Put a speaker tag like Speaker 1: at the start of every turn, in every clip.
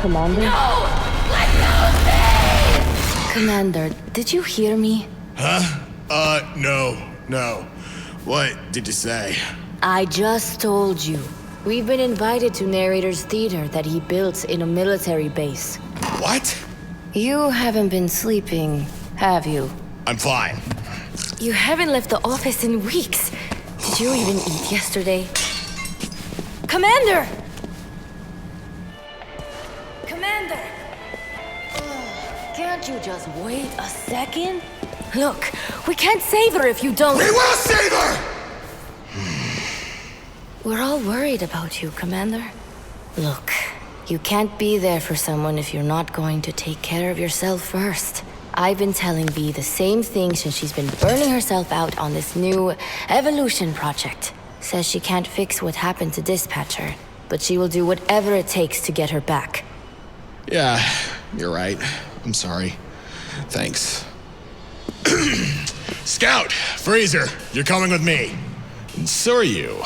Speaker 1: Commander?
Speaker 2: No! Let go of me!
Speaker 1: Commander, did you hear me?
Speaker 3: Huh? No. What did you say?
Speaker 1: I just told you. We've been invited to Narrator's theater that he built in a military base.
Speaker 3: What?
Speaker 1: You haven't been sleeping, have you?
Speaker 3: I'm fine.
Speaker 1: You haven't left the office in weeks. Did you even eat yesterday? Commander! Commander! Can't you just wait a second? Look, we can't save her if you don't—
Speaker 3: We will save her!
Speaker 1: We're all worried about you, Commander. Look, you can't be there for someone if you're not going to take care of yourself first. I've been telling V the same thing since she's been burning herself out on this new evolution project. Says she can't fix what happened to Dispatcher, but she will do whatever it takes to get her back.
Speaker 3: Yeah, you're right. I'm sorry. Thanks. Scout, Freezer, you're coming with me. And so are you.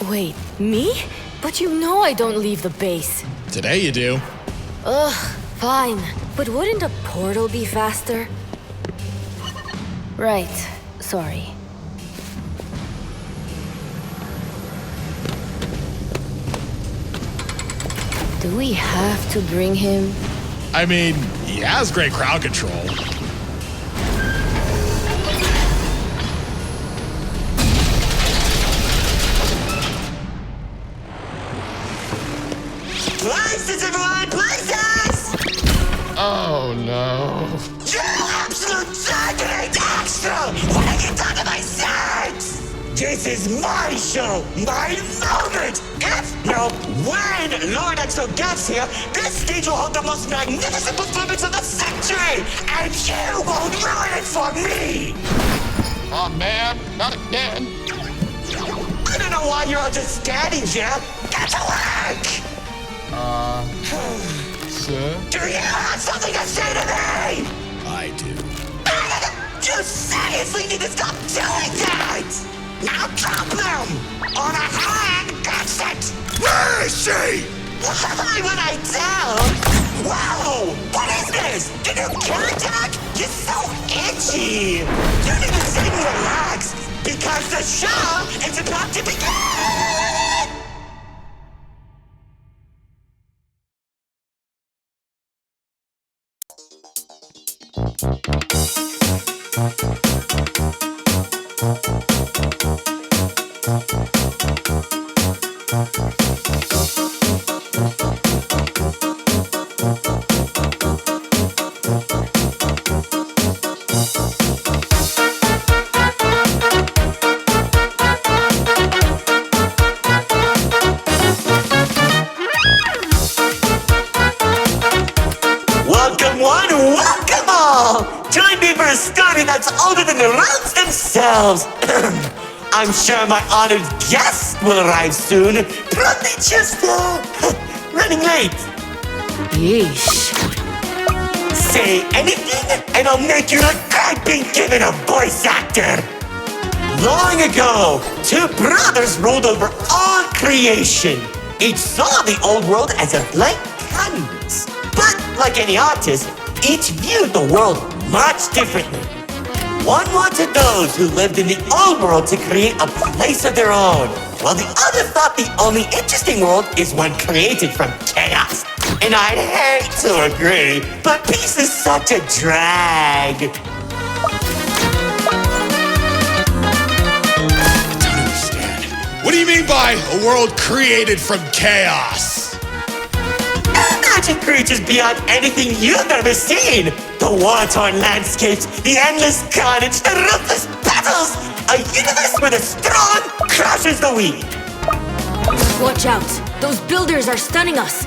Speaker 1: Wait, me? But you know I don't leave the base.
Speaker 3: Today you do.
Speaker 1: Ugh, fine. But wouldn't a portal be faster? Right, sorry. Do we have to bring him?
Speaker 3: I mean, he has great crowd control.
Speaker 4: Places, everyone! Places!
Speaker 3: Oh no.
Speaker 4: You absolute targeting extra! When I get down to my sex! This is my show! My moment! If, no, when Lord EXO gets here, this stage will hold the most magnificent performance of the century! And you won't ruin it for me!
Speaker 3: Oh man, not again.
Speaker 4: I don't know why you're all just standing here! Get to work!
Speaker 3: Sir?
Speaker 4: Do you have something to say to me?
Speaker 3: I do.
Speaker 4: You seriously need to stop doing that! Now drop them! On a hand, that's it!
Speaker 3: Where is she?
Speaker 4: Why would I tell? Whoa! What is this? Did you kill attack? You're so itchy! You need to say relax, because the show is about to begin! Welcome one, welcome all! Join me for a story that's older than the roads themselves! I'm sure my honored guest will arrive soon, probably just, running late.
Speaker 1: Yeesh.
Speaker 4: Say anything, and I'll make you look great being given a voice actor! Long ago, two brothers ruled over all creation. Each saw the old world as a blank canvas. But, like any artist, each viewed the world much differently. One wanted those who lived in the old world to create a place of their own, while the other thought the only interesting world is one created from chaos. And I'd hate to agree, but peace is such a drag.
Speaker 3: I don't understand. What do you mean by a world created from chaos?
Speaker 4: Imagine creatures beyond anything you've ever seen. The war-torn landscapes, the endless carnage, the ruthless battles. A universe where the strong crushes the weak.
Speaker 1: Watch out! Those builders are stunning us!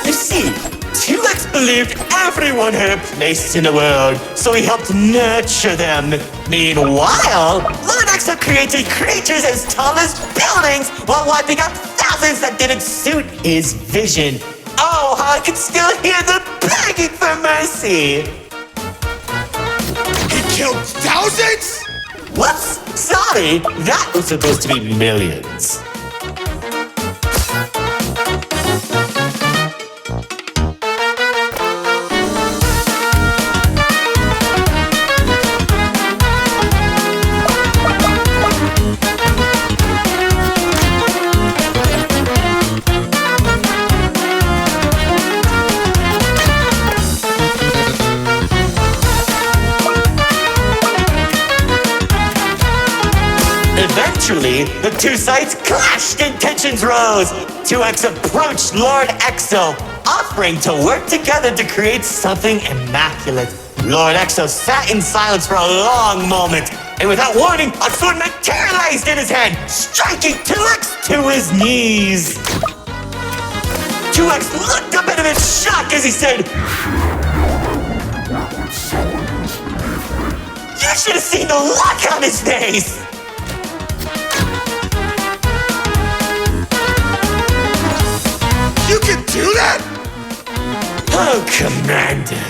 Speaker 4: You see, 2X believed everyone had a place in the world, so he helped nurture them. Meanwhile, Lord EXO created creatures as tall as buildings while wiping out thousands that didn't suit his vision. Oh, how I can still hear them begging for mercy!
Speaker 3: He killed thousands?
Speaker 4: Whoops! Sorry, that was supposed to be millions. Eventually, the two sides clashed and tensions rose. 2X approached Lord Exo, offering to work together to create something immaculate. Lord Exo sat in silence for a long moment, and without warning, a sword materialized in his hand, striking 2X to his knees. 2X looked up at him in shock as he said, "You should have seen the look on his face!"
Speaker 3: You can do that?
Speaker 4: Oh, Commander.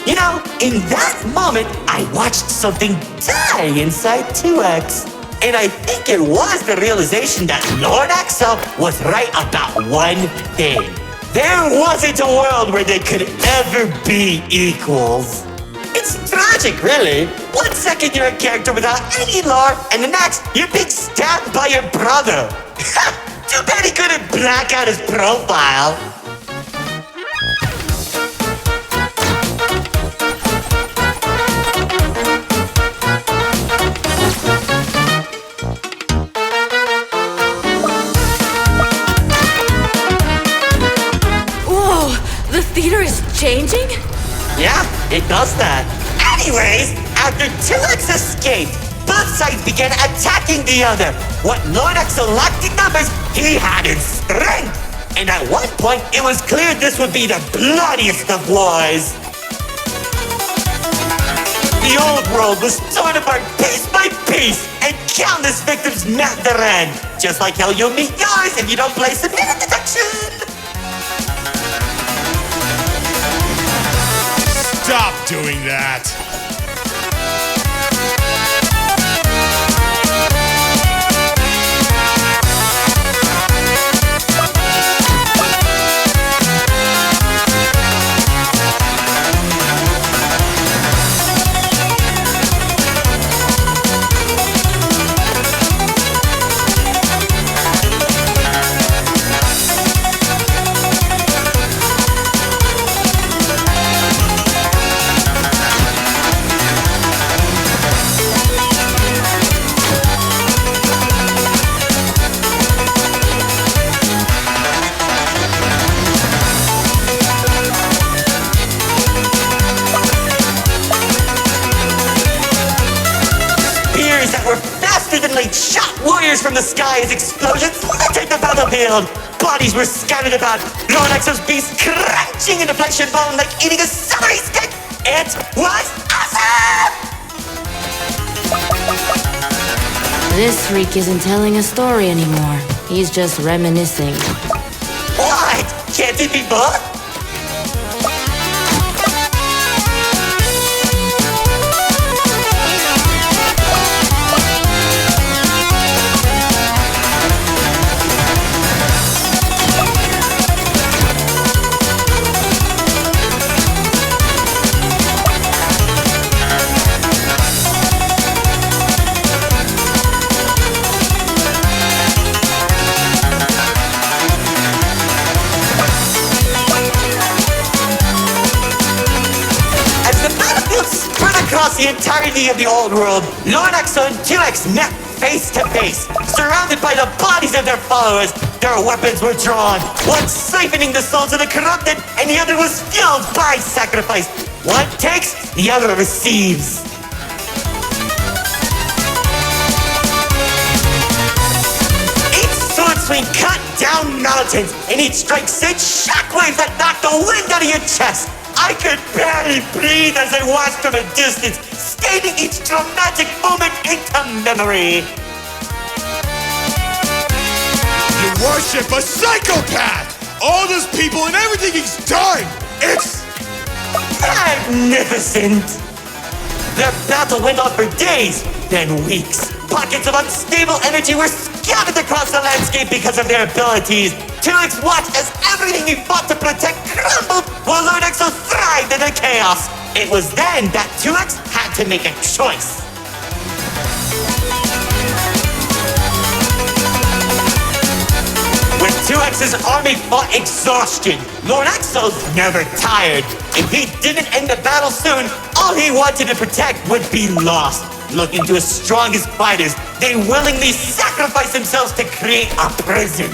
Speaker 4: You know, in that moment, I watched something die inside 2X. And I think it was the realization that Lord Exo was right about one thing. There wasn't a world where they could ever be equals. It's tragic, really. 1 second you're a character without any lore, and the next you're being stabbed by your brother. Too bad he couldn't black out his profile.
Speaker 1: Whoa, the theater is changing?
Speaker 4: Yeah, it does that. Anyways, after 2X escaped, both sides began attacking the other. What Lord Exo lacked in numbers, he had in strength. And at one point, it was clear this would be the bloodiest of wars. The old world was torn apart piece by piece, and countless victims met their end. Just like how you'll meet yours if you don't place a minute detection.
Speaker 3: Stop doing that.
Speaker 4: Shot warriors from the sky as explosions littered the battlefield. Bodies were scattered about. Lord Exo's beast crunching into flesh and bone like eating a celery stick. It was awesome!
Speaker 1: This freak isn't telling a story anymore. He's just reminiscing.
Speaker 4: What? Can't it be both? Across the entirety of the old world, Lord Exo and 2X met face to face, surrounded by the bodies of their followers. Their weapons were drawn, one siphoning the souls of the corrupted, and the other was fueled by sacrifice. One takes, the other receives. Each sword swing cut down mountains, and each strike sent shockwaves that knocked the wind out of your chest. I could barely breathe as I watched from a distance, stating each dramatic moment into memory.
Speaker 3: You worship a psychopath! All those people and everything he's done! It's
Speaker 4: magnificent! Their battle went on for days, then weeks. Pockets of unstable energy were scattered across the landscape because of their abilities. 2X watched as everything he fought to protect crumbled, while Lord Exo thrived in the chaos. It was then that 2X had to make a choice. When 2X's army fought exhaustion, Lord Exo's never tired. If he didn't end the battle soon, all he wanted to protect would be lost. Looking to as strong as fighters, they willingly sacrifice themselves to create a prison.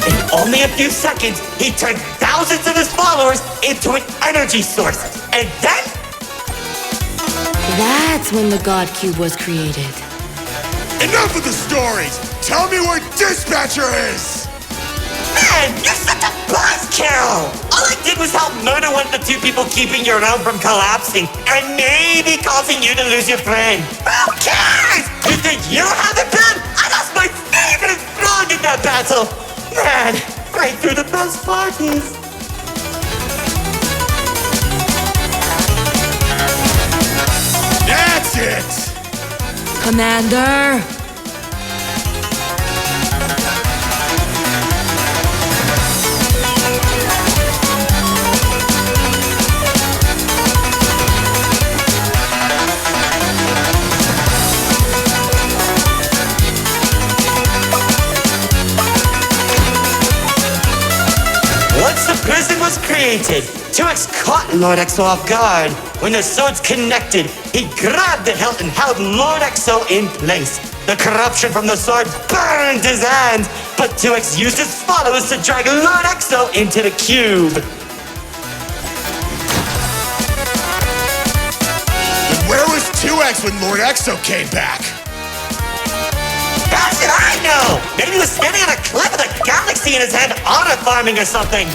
Speaker 4: In only a few seconds, he turned thousands of his followers into an energy source. And then...
Speaker 1: That's when the God Cube was created.
Speaker 3: Enough of the stories! Tell me where Dispatcher is!
Speaker 4: Man, you're such a buzzkill! All I did was help murder one of the two people keeping your realm from collapsing, and maybe causing you to lose your friend. Who cares? You think you have it bad? I lost my favorite frog in that battle! Man, right through the best parties.
Speaker 3: That's it!
Speaker 1: Commander!
Speaker 4: Once the prison was created, 2X caught Lord Exo off guard. When the swords connected, he grabbed the hilt and held Lord Exo in place. The corruption from the sword burned his hands, but 2X used his followers to drag Lord Exo into the cube.
Speaker 3: Where was 2X when Lord Exo came back?
Speaker 4: How should I know? Maybe he was standing on a cliff with a galaxy in his hand, honor farming or something.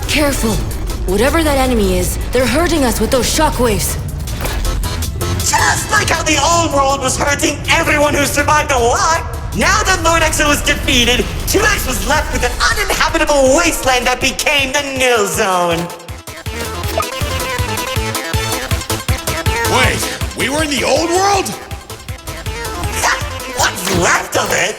Speaker 1: Careful! Whatever that enemy is, they're hurting us with those shockwaves.
Speaker 4: Just like how the old world was hurting everyone who survived a lot, now that Lord Exo was defeated, 2X was left with an uninhabitable wasteland that became the Nil Zone.
Speaker 3: Wait, we were in the old world?
Speaker 4: What's left of it?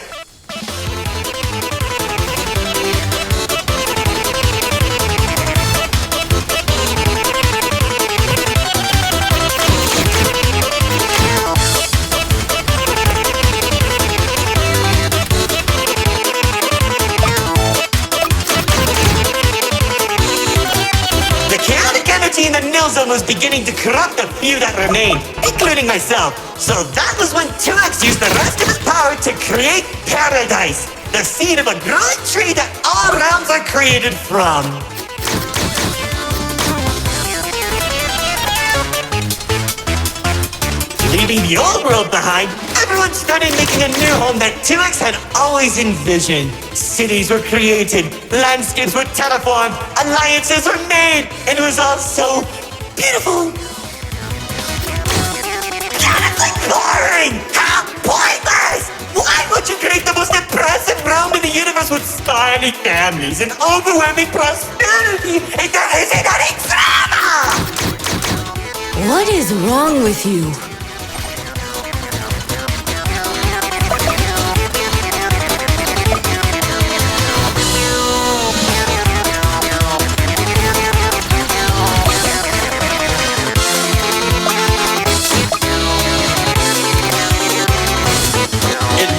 Speaker 4: In the Nil Zone was beginning to corrupt the few that remained, including myself. So that was when 2X used the rest of his power to create Paradise, the seed of a growing tree that all realms are created from. Leaving the old world behind, everyone started making a new home that 2X had always envisioned. Cities were created, landscapes were terraformed, alliances were made, and it was all so beautiful. Honestly boring! How pointless! Why would you create the most impressive realm in the universe with stylish families and overwhelming prosperity if there isn't any drama?
Speaker 1: What is wrong with you?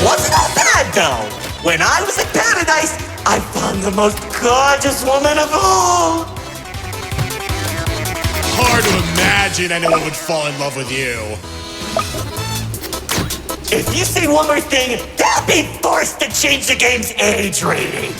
Speaker 4: Wasn't all bad though. When I was in Paradise, I found the most gorgeous woman of all.
Speaker 3: Hard to imagine anyone would fall in love with you.
Speaker 4: If you say one more thing, they'll be forced to change the game's age rating.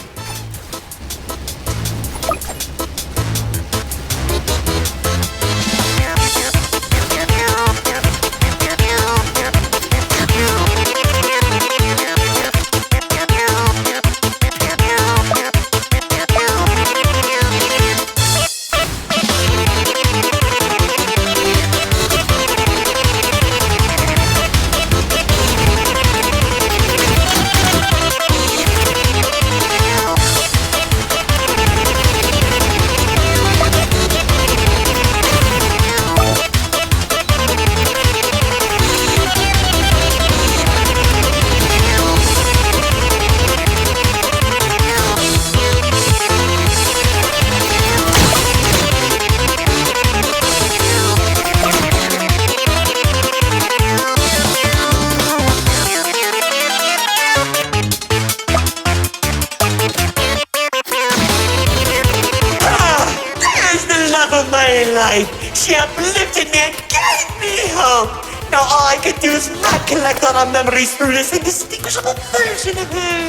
Speaker 4: my life. She uplifted me and gave me hope. Now all I can do is recollect all our memories through this indistinguishable version of her.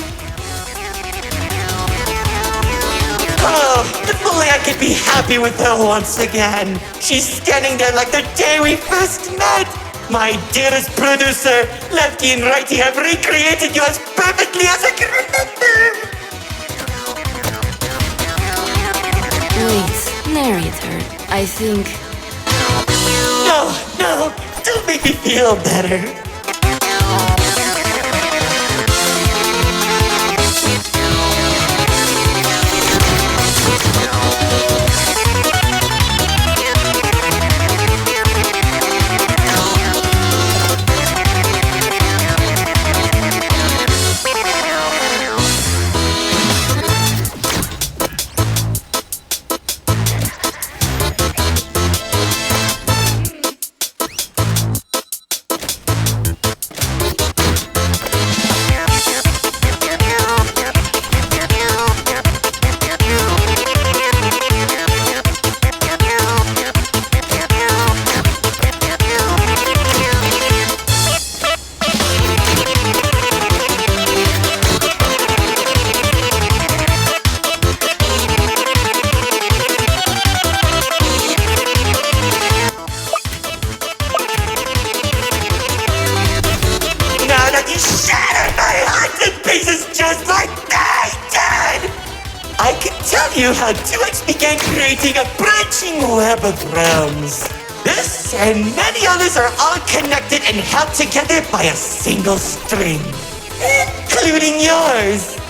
Speaker 4: Oh, if only I could be happy with her once again. She's standing there like the day we first met. My dearest producer, Lefty and Righty have recreated you as perfectly as I can remember.
Speaker 1: Wait, narrator, I think...
Speaker 4: No, don't make me feel better. You shattered my heart to pieces just like I did! I can tell you how 2X began creating a branching web of realms. This and many others are all connected and held together by a single string, including yours.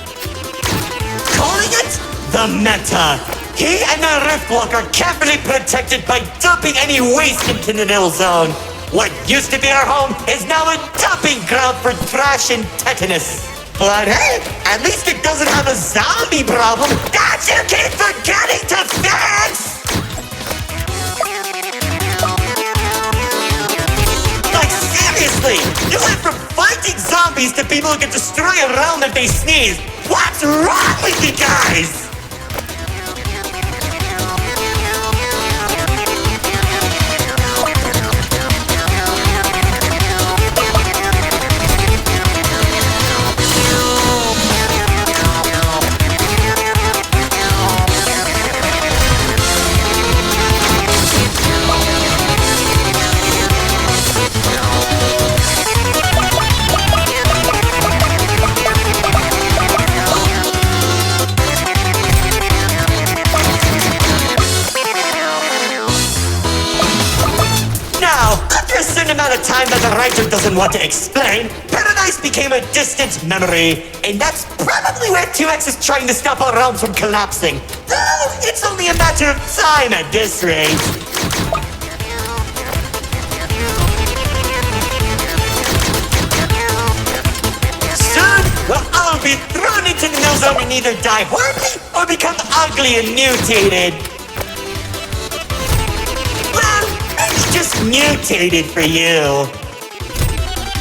Speaker 4: Calling it the Meta. He and the Riftwalk are carefully protected by dumping any waste into the Nil Zone. What used to be our home is now a dumping ground for trash and tetanus. But hey, at least it doesn't have a zombie problem that you keep forgetting to fix! Like seriously, you went from fighting zombies to people who can destroy a realm if they sneeze. What's wrong with you guys? Amount of time that the writer doesn't want to explain, Paradise became a distant memory, and that's probably where 2X is trying to stop our realms from collapsing. Though it's only a matter of time at this rate. Soon, we'll all be thrown into the Nil Zone and either die horribly or become ugly and mutated. Just mutated for you.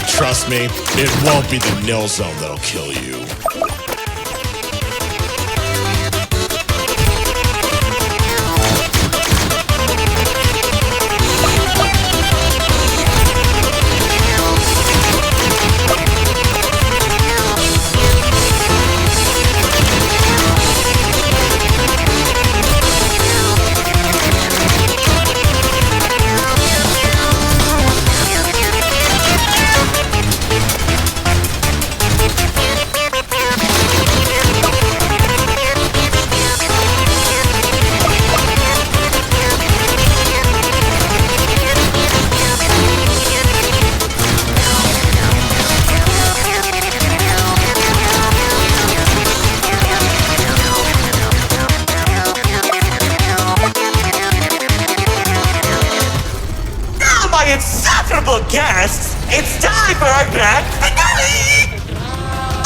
Speaker 3: Trust me, it won't be the Nil Zone that'll kill you. Guests, it's time for our grand finale!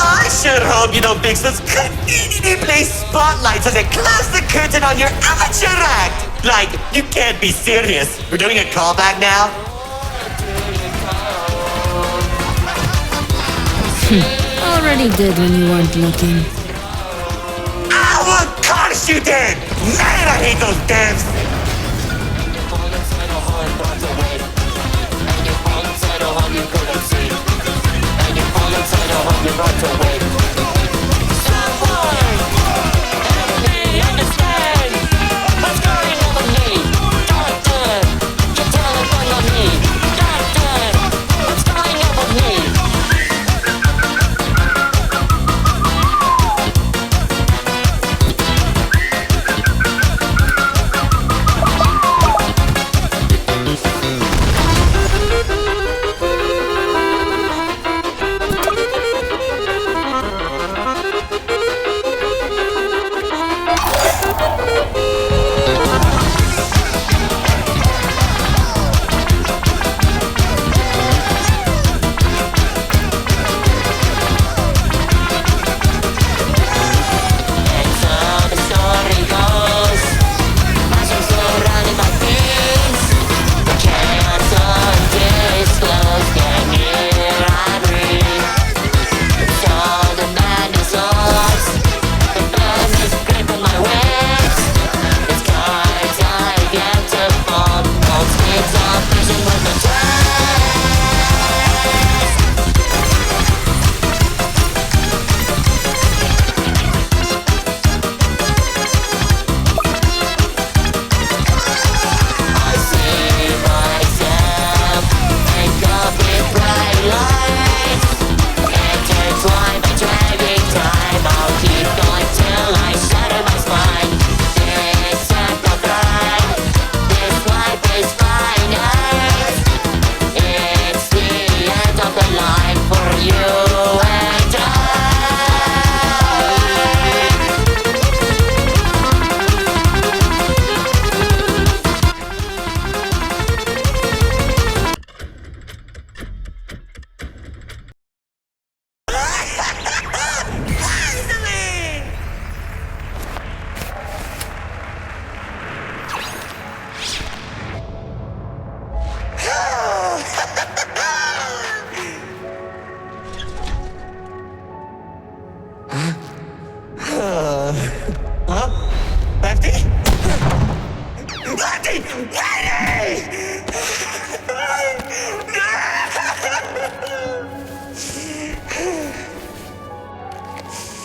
Speaker 3: I sure hope you don't fix those conveniently placed spotlights as they close the curtain on your amateur act! Like, you can't be serious. We're doing a callback now?
Speaker 1: Already did when you weren't looking.
Speaker 4: Oh, of course you did! Man, I hate those devs!
Speaker 2: a home you couldn't see, and you fall inside a home you brought away. Someone help me understand what's going on with me. Doctor, you telephone on me. Doctor, what's going on with me?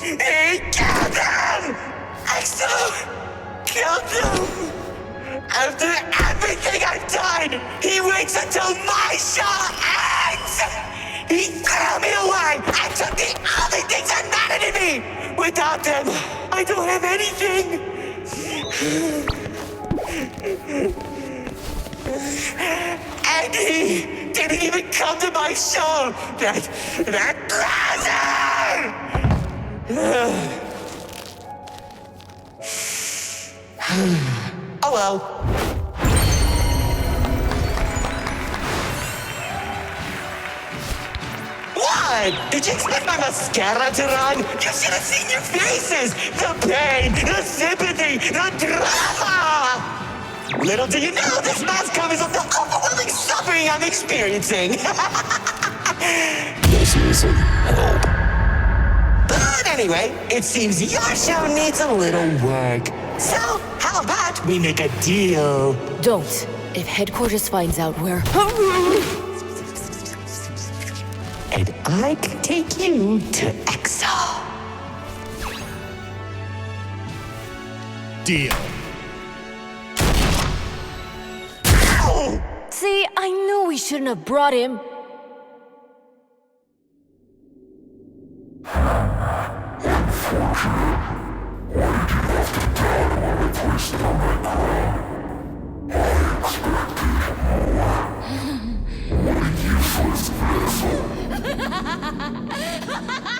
Speaker 3: He killed him! Axel killed him! After everything I've done, he waits until my show ends! He threw me away and took the only things that mattered to me! Without them, I don't have anything! And he didn't even come to my show! That loser! Oh well. What? Did you expect my mascara to run? You should have seen your faces! The pain, the sympathy, the drama! Little do you know, this mask covers up the overwhelming suffering I'm experiencing!
Speaker 4: This isn't help.
Speaker 3: But anyway, it seems your show needs a little work. So, how about we make a deal?
Speaker 1: Don't. If headquarters finds out we're...
Speaker 3: And I can take you to Exo.
Speaker 4: Deal.
Speaker 1: See, I knew we shouldn't have brought him.
Speaker 2: Ha ha ha ha!